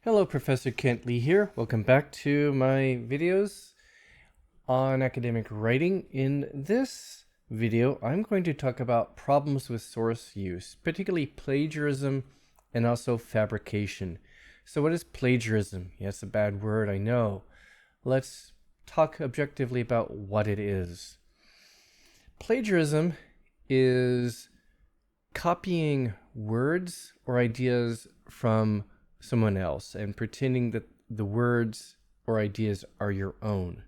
Hello, Professor Kent Lee here. Welcome back to my videos on academic writing. In this video, I'm going to talk about problems with source use, particularly plagiarism and also fabrication. So what is plagiarism? Yeah, it's a bad word, I know. Let's talk objectively about what it is. Plagiarism is copying words or ideas from someone else and pretending that the words or ideas are your own.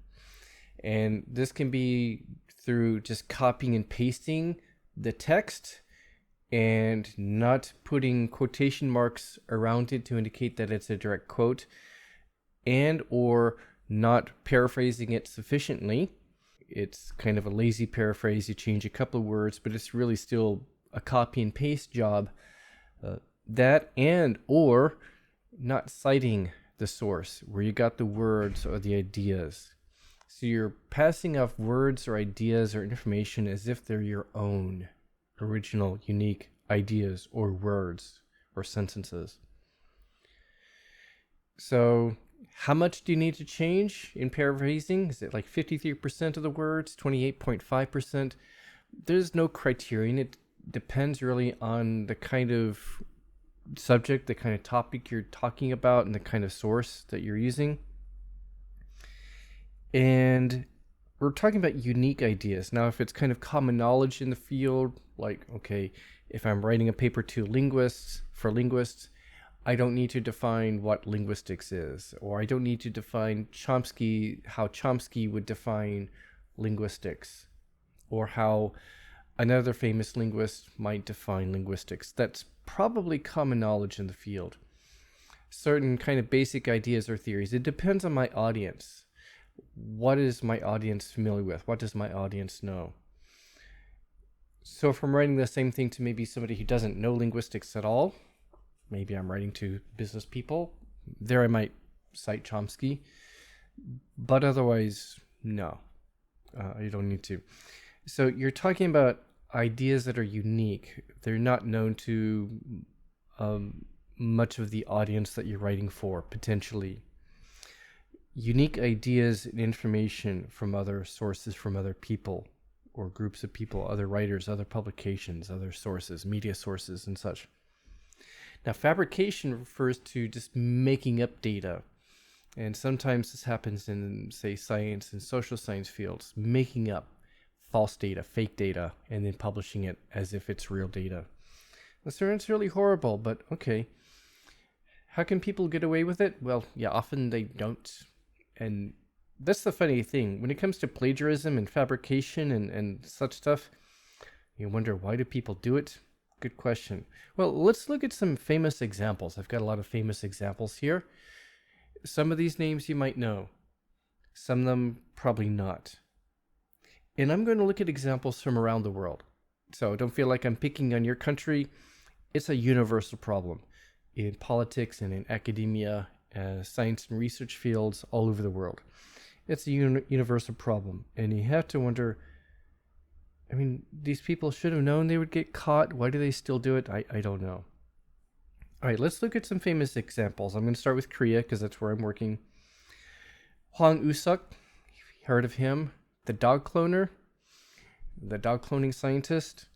And this can be through just copying and pasting the text and not putting quotation marks around it to indicate that it's a direct quote, and or not paraphrasing it sufficiently. It's kind of a lazy paraphrase. You change a couple of words, but it's really still a copy and paste job. That and or not citing the source where you got the words or the ideas. So you're passing off words or ideas or information as if they're your own original, unique ideas or words or sentences. So how much do you need to change in paraphrasing? Is it like 53% of the words, 28.5%? There's no criterion. It depends really on the kind of subject, the kind of topic you're talking about, and the kind of source that you're using. And we're talking about unique ideas. Now, if it's kind of common knowledge in the field, like, okay, if I'm writing a paper to linguists, I don't need to define what linguistics is, or I don't need to define how Chomsky would define linguistics, or how another famous linguist might define linguistics. That's probably common knowledge in the field. Certain kind of basic ideas or theories. It depends on my audience. What is my audience familiar with? What does my audience know? So if I'm writing the same thing to maybe somebody who doesn't know linguistics at all, maybe I'm writing to business people, there I might cite Chomsky, but otherwise, no, you don't need to. So you're talking about ideas that are unique. They're not known to much of the audience that you're writing for, potentially. Unique ideas and information from other sources, from other people or groups of people, other writers, other publications, other sources, media sources and such. Now, fabrication refers to just making up data. And sometimes this happens in, say, science and social science fields, making up false data, fake data, and then publishing it as if it's real data. So it's really horrible, but okay. How can people get away with it? Well, yeah, often they don't. And that's the funny thing. When it comes to plagiarism and fabrication and such stuff, you wonder, why do people do it? Good question. Well, let's look at some famous examples. I've got a lot of famous examples here. Some of these names you might know. Some of them probably not. And I'm going to look at examples from around the world. So don't feel like I'm picking on your country. It's a universal problem in politics and in academia, science and research fields all over the world. It's a universal problem. And you have to wonder, I mean, these people should have known they would get caught. Why do they still do it? I don't know. All right, let's look at some famous examples. I'm going to start with Korea because that's where I'm working. Hwang Usuk, heard of him? The dog cloner, the dog cloning scientist.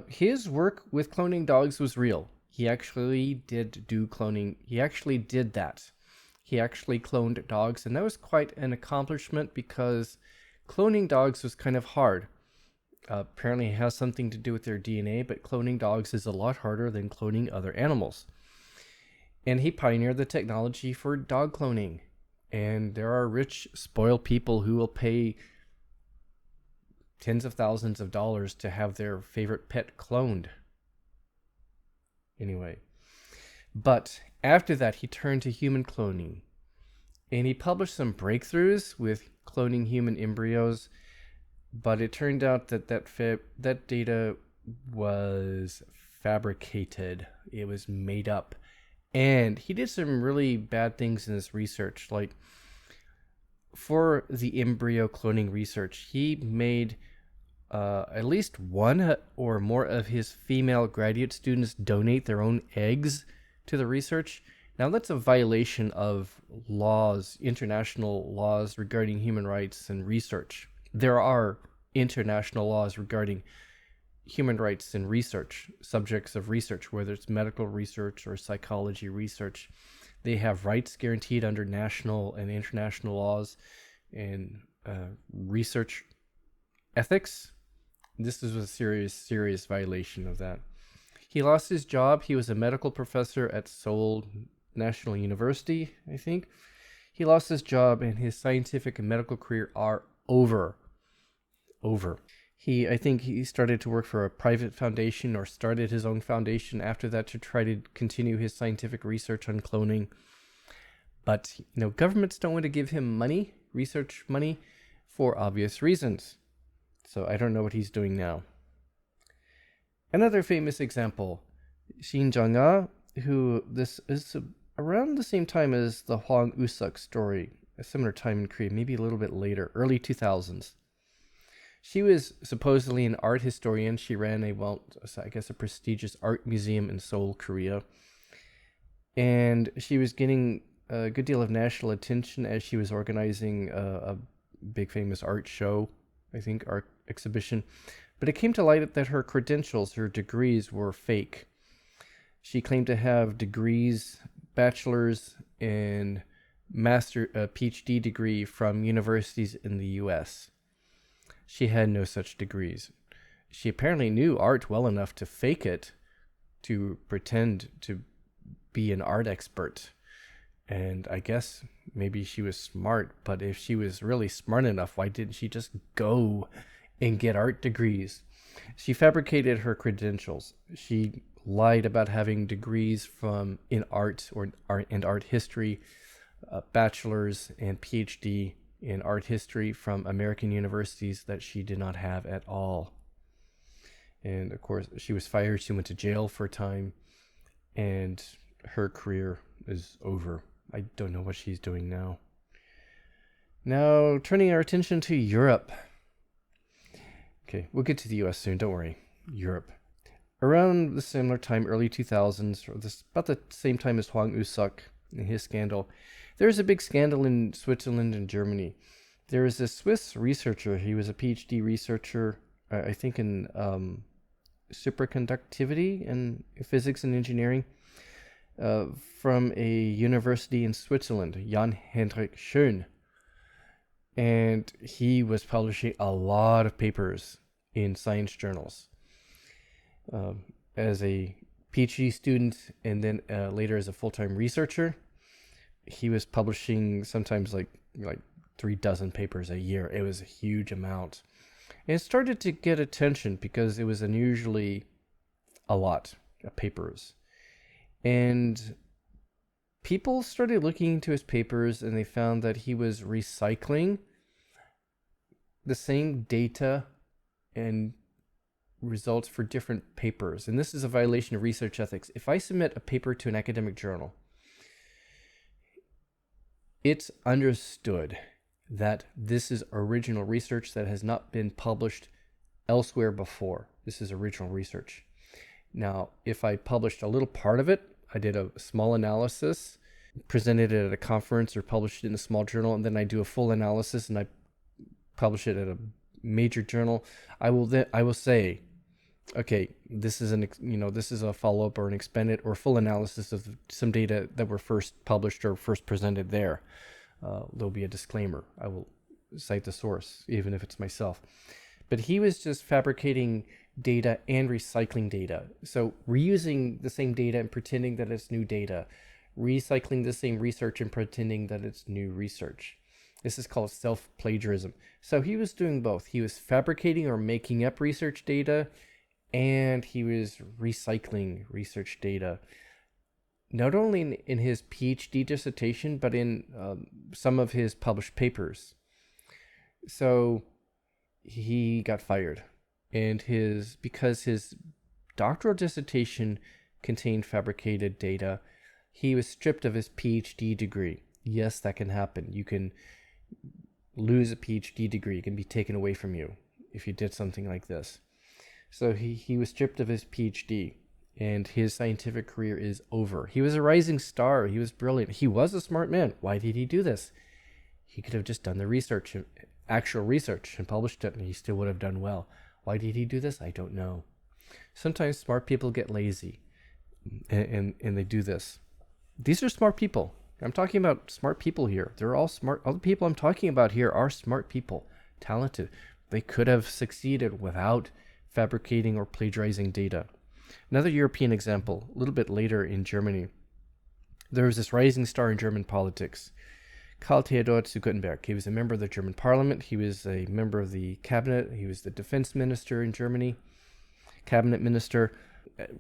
His work with cloning dogs was real. He actually did do cloning. He actually did that. He actually cloned dogs, and that was quite an accomplishment because cloning dogs was kind of hard. Apparently it has something to do with their DNA, but cloning dogs is a lot harder than cloning other animals. And he pioneered the technology for dog cloning. And there are rich, spoiled people who will pay tens of thousands of dollars to have their favorite pet cloned. Anyway, but after that, he turned to human cloning. And he published some breakthroughs with cloning human embryos. But it turned out that that data was fabricated. It was made up. And he did some really bad things in his research. Like, for the embryo cloning research, he made at least one or more of his female graduate students donate their own eggs to the research. Now, that's a violation of laws, international laws regarding human rights and research. There are international laws regarding human rights and research, subjects of research, whether it's medical research or psychology research. They have rights guaranteed under national and international laws and research ethics. This is a serious violation of that. He lost his job. He was a medical professor at Seoul National University, I think. He lost his job, and his scientific and medical career are over. I think he started to work for a private foundation or started his own foundation after that to try to continue his scientific research on cloning. But, governments don't want to give him money, research money, for obvious reasons. So I don't know what he's doing now. Another famous example, Xinjiang, who this is around the same time as the Hwang Usuk story, a similar time in Korea, maybe a little bit later, early 2000s. She was supposedly an art historian. She ran a prestigious art museum in Seoul, Korea. And she was getting a good deal of national attention as she was organizing a big famous art show, I think, art exhibition. But it came to light that her credentials, her degrees, were fake. She claimed to have degrees, bachelor's and PhD degree from universities in the U.S. She had no such degrees. She apparently knew art well enough to fake it, to pretend to be an art expert. And I guess maybe she was smart, but if she was really smart enough, why didn't she just go and get art degrees? She fabricated her credentials. She lied about having degrees in art and art history, bachelor's and PhD in art history from American universities that she did not have at all. And of course, she was fired. She went to jail for a time, and her career is over. I don't know what she's doing now. Now, turning our attention to Europe. Okay, we'll get to the US soon, don't worry. Europe. Around the similar time, early 2000s, or about the same time as Hwang Usuk and his scandal, there was a big scandal in Switzerland and Germany. There was a Swiss researcher. He was a PhD researcher, I think, in superconductivity and physics and engineering from a university in Switzerland, Jan Hendrickson. And he was publishing a lot of papers in science journals. As a PhD student and then later as a full-time researcher, he was publishing sometimes like 36 papers a year. It was a huge amount. And it started to get attention because it was unusually a lot of papers. And people started looking into his papers, and they found that he was recycling the same data and results for different papers. And this is a violation of research ethics. If I submit a paper to an academic journal, it's understood that this is original research that has not been published elsewhere before. This is original research. Now, if I published a little part of it, I did a small analysis, presented it at a conference or published it in a small journal, and then I do a full analysis and I publish it at a major journal, I will say, okay, this is a follow-up or an expanded or full analysis of some data that were first published or first presented there. There'll be a disclaimer. I will cite the source, even if it's myself. But he was just fabricating data and recycling data. So reusing the same data and pretending that it's new data, recycling the same research and pretending that it's new research. This is called self-plagiarism. So he was doing both. He was fabricating or making up research data, and he was recycling research data, not only in his PhD dissertation, but in some of his published papers. So he got fired. And because his doctoral dissertation contained fabricated data, he was stripped of his PhD degree. Yes, that can happen. You can lose a PhD degree. It can be taken away from you if you did something like this. So he was stripped of his PhD. and his scientific career is over. He was a rising star. He was brilliant. He was a smart man. Why did he do this? He could have just done the research, actual research, and published it, and he still would have done well. Why did he do this? I don't know. Sometimes smart people get lazy, and they do this. These are smart people. I'm talking about smart people here. They're all smart. All the people I'm talking about here are smart people, talented. They could have succeeded without fabricating or plagiarizing data. Another European example, a little bit later in Germany, there was this rising star in German politics, Karl Theodor zu Guttenberg. He was a member of the German parliament. He was a member of the cabinet. He was the defense minister in Germany, cabinet minister.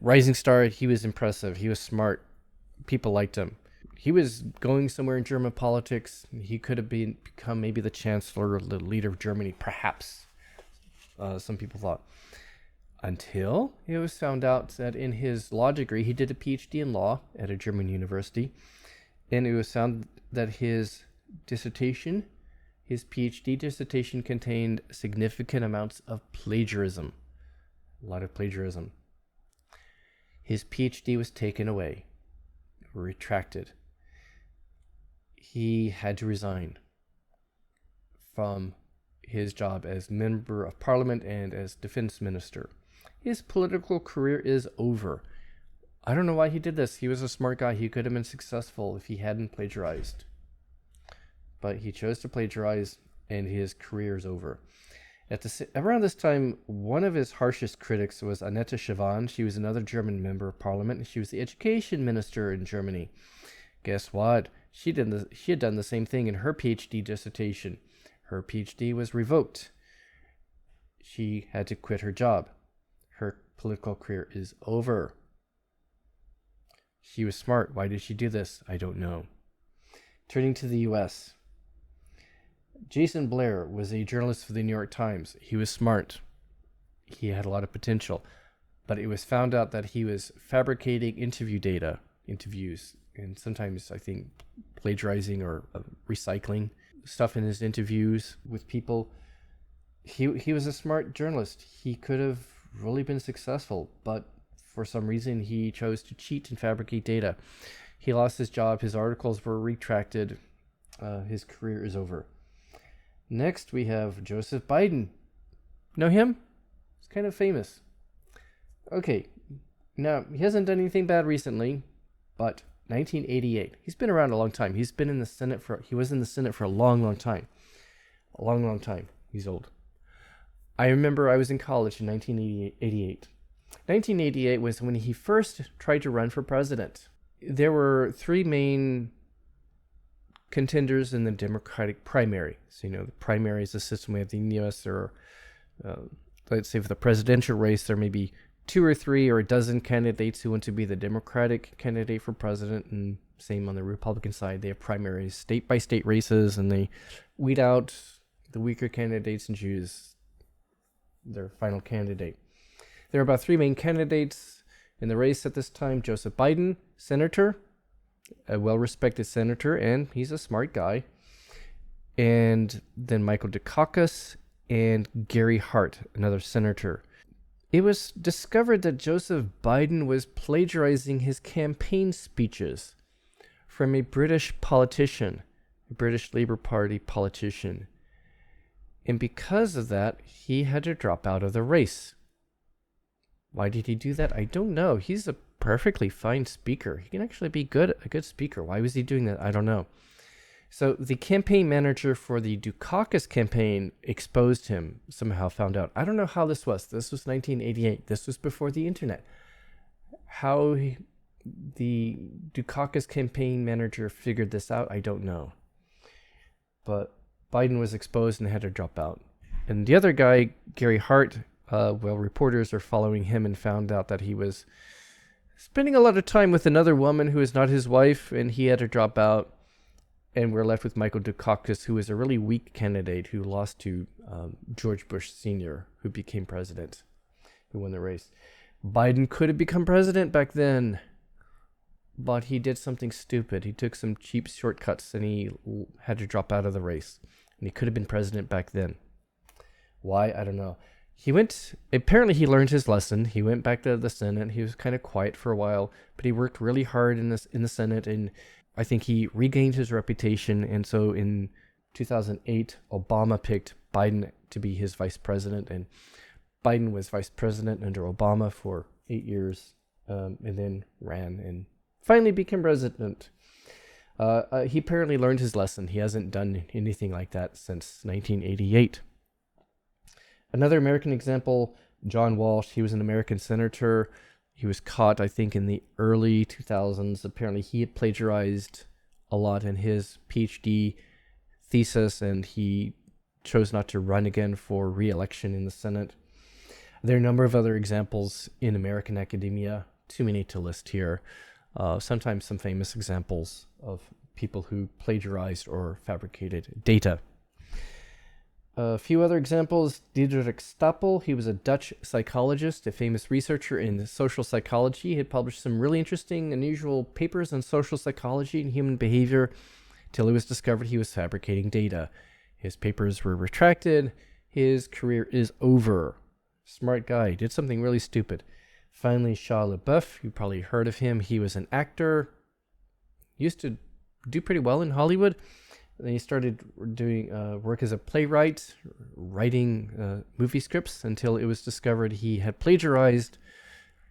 Rising star, he was impressive. He was smart. People liked him. He was going somewhere in German politics. He could have become maybe the chancellor or the leader of Germany, perhaps, some people thought. Until it was found out that in his law degree, he did a PhD in law at a German university, and it was found that his dissertation, his PhD dissertation, contained significant amounts of plagiarism, a lot of plagiarism. His PhD was taken away, retracted. He had to resign from his job as member of parliament and as defense minister. His political career is over. I don't know why he did this. He was a smart guy. He could have been successful if he hadn't plagiarized. But he chose to plagiarize, and his career is over. Around this time, one of his harshest critics was Annett Siobhan. She was another German member of parliament, and she was the education minister in Germany. Guess what? She had done the same thing in her PhD dissertation. Her PhD was revoked. She had to quit her job. Her political career is over. She was smart. Why did she do this? I don't know. Turning to the U.S., Jason Blair was a journalist for the New York Times. He was smart. He had a lot of potential. But it was found out that he was fabricating interviews, and sometimes I think plagiarizing or recycling stuff in his interviews with people. He was a smart journalist. He could have really been successful, but for some reason he chose to cheat and fabricate data. He lost his job. His articles were retracted. His career is over. Next, we have Joseph Biden. Know him? He's kind of famous. Okay, now he hasn't done anything bad recently, but 1988. He's been around a long time. He was in the Senate for a long, long time. A long, long time. He's old. I remember I was in college in 1988. 1988 was when he first tried to run for president. There were three main contenders in the Democratic primary. So, the primary is a system we have in the U.S. There are, let's say for the presidential race, there may be 2 or 3 or a dozen candidates who want to be the Democratic candidate for president, and same on the Republican side. They have primaries, state-by-state races, and they weed out the weaker candidates and choose their final candidate. There are about 3 main candidates in the race at this time. Joseph Biden, senator, a well-respected senator, and he's a smart guy. And then Michael Dukakis and Gary Hart, another senator. It was discovered that Joseph Biden was plagiarizing his campaign speeches from a British politician, a British Labour Party politician. And because of that, he had to drop out of the race. Why did he do that? I don't know. He's a perfectly fine speaker. He can actually be a good speaker. Why was he doing that? I don't know. So the campaign manager for the Dukakis campaign exposed him, somehow found out. I don't know how this was. This was 1988. This was before the internet. How the Dukakis campaign manager figured this out, I don't know. But Biden was exposed and had to drop out. And the other guy, Gary Hart, reporters are following him and found out that he was spending a lot of time with another woman who is not his wife, and he had to drop out. And we're left with Michael Dukakis, who was a really weak candidate who lost to George Bush Sr., who became president, who won the race. Biden could have become president back then, but he did something stupid. He took some cheap shortcuts, and he had to drop out of the race. And he could have been president back then. Why? I don't know. Apparently he learned his lesson. He went back to the Senate. He was kind of quiet for a while, but he worked really hard in the Senate, and I think he regained his reputation. And so in 2008, Obama picked Biden to be his vice president, and Biden was vice president under Obama for 8 years, and then ran and finally became president. He apparently learned his lesson. He hasn't done anything like that since 1988. Another American example, John Walsh. He was an American senator. He was caught, I think, in the early 2000s. Apparently, he had plagiarized a lot in his PhD thesis, and he chose not to run again for re-election in the Senate. There are a number of other examples in American academia, too many to list here. Sometimes some famous examples of people who plagiarized or fabricated data. A few other examples, Diedrich Staple. He was a Dutch psychologist, a famous researcher in social psychology. He had published some really interesting, unusual papers on social psychology and human behavior till it was discovered he was fabricating data. His papers were retracted. His career is over. Smart guy, did something really stupid. Finally, Shia LaBeouf, you probably heard of him. He was an actor, used to do pretty well in Hollywood. Then he started doing work as a playwright, writing movie scripts, until it was discovered he had plagiarized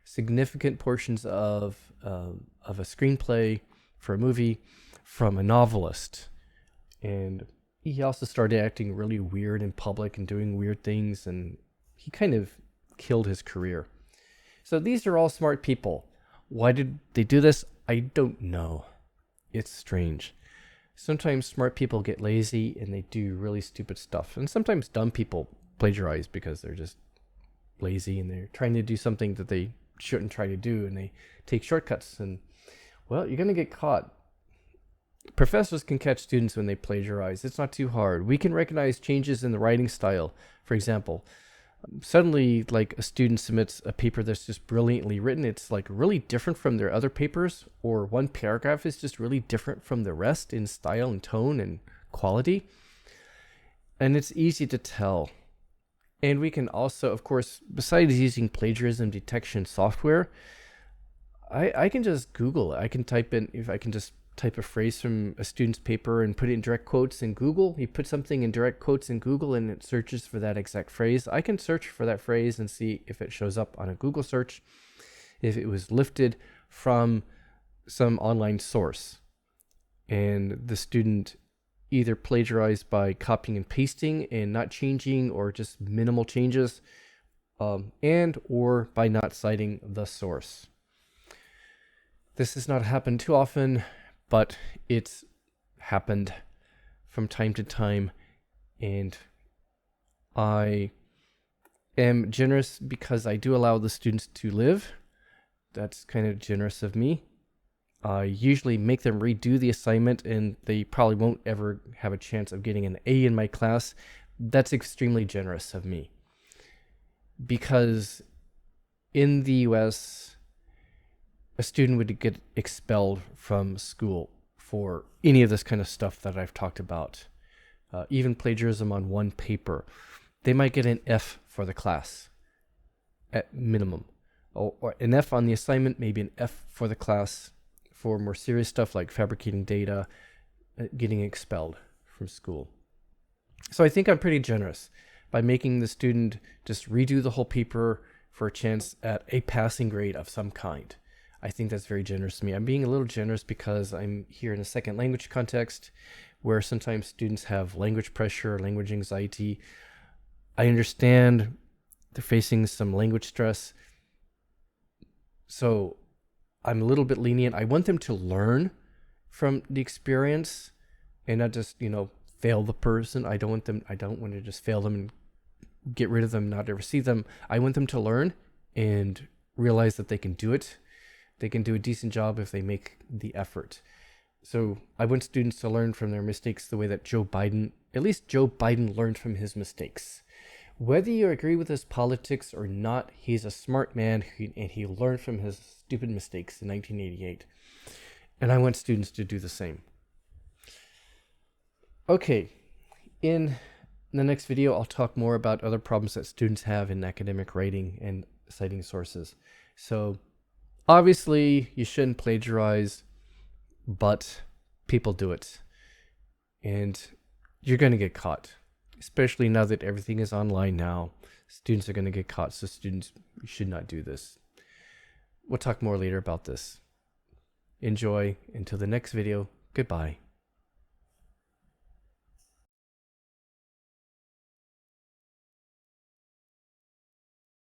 significant portions of a screenplay for a movie from a novelist. And he also started acting really weird in public and doing weird things, and he kind of killed his career. So these are all smart people. Why did they do this? I don't know. It's strange. Sometimes smart people get lazy and they do really stupid stuff. And sometimes dumb people plagiarize because they're just lazy and they're trying to do something that they shouldn't try to do, and they take shortcuts, and, well, you're going to get caught. Professors can catch students when they plagiarize. It's not too hard. We can recognize changes in the writing style. For example, suddenly, like, a student submits a paper that's just brilliantly written. It's like really different from their other papers, or one paragraph is just really different from the rest in style and tone and quality. And it's easy to tell. And we can also, of course, besides using plagiarism detection software, I can just Google it. I can just type a phrase from a student's paper and put it in direct quotes in Google. You put something in direct quotes in Google and it searches for that exact phrase. I can search for that phrase and see if it shows up on a Google search, if it was lifted from some online source. And the student either plagiarized by copying and pasting and not changing, or just minimal changes, and or by not citing the source. This has not happened too often, but it's happened from time to time, and I am generous because I do allow the students to live. That's kind of generous of me. I usually make them redo the assignment, and they probably won't ever have a chance of getting an A in my class. That's extremely generous of me, because in the US, a student would get expelled from school for any of this kind of stuff that I've talked about. Even plagiarism on one paper. They might get an F for the class at minimum. Or an F on the assignment, maybe an F for the class. For more serious stuff like fabricating data, getting expelled from school. So I think I'm pretty generous by making the student just redo the whole paper for a chance at a passing grade of some kind. I think that's very generous to me. I'm being a little generous because I'm here in a second language context where sometimes students have language pressure, language anxiety. I understand they're facing some language stress. So I'm a little bit lenient. I want them to learn from the experience and not just, fail the person. I don't want to just fail them and get rid of them, not ever see them. I want them to learn and realize that they can do it. They can do a decent job if they make the effort. So I want students to learn from their mistakes the way that at least Joe Biden learned from his mistakes. Whether you agree with his politics or not, he's a smart man, and he learned from his stupid mistakes in 1988. And I want students to do the same. Okay, in In the next video, I'll talk more about other problems that students have in academic writing and citing sources. So obviously you shouldn't plagiarize, but people do it. And you're going to get caught, especially now that everything is online now. Students are going to get caught, so students should not do this. We'll talk more later about this. Enjoy. Until the next video, goodbye.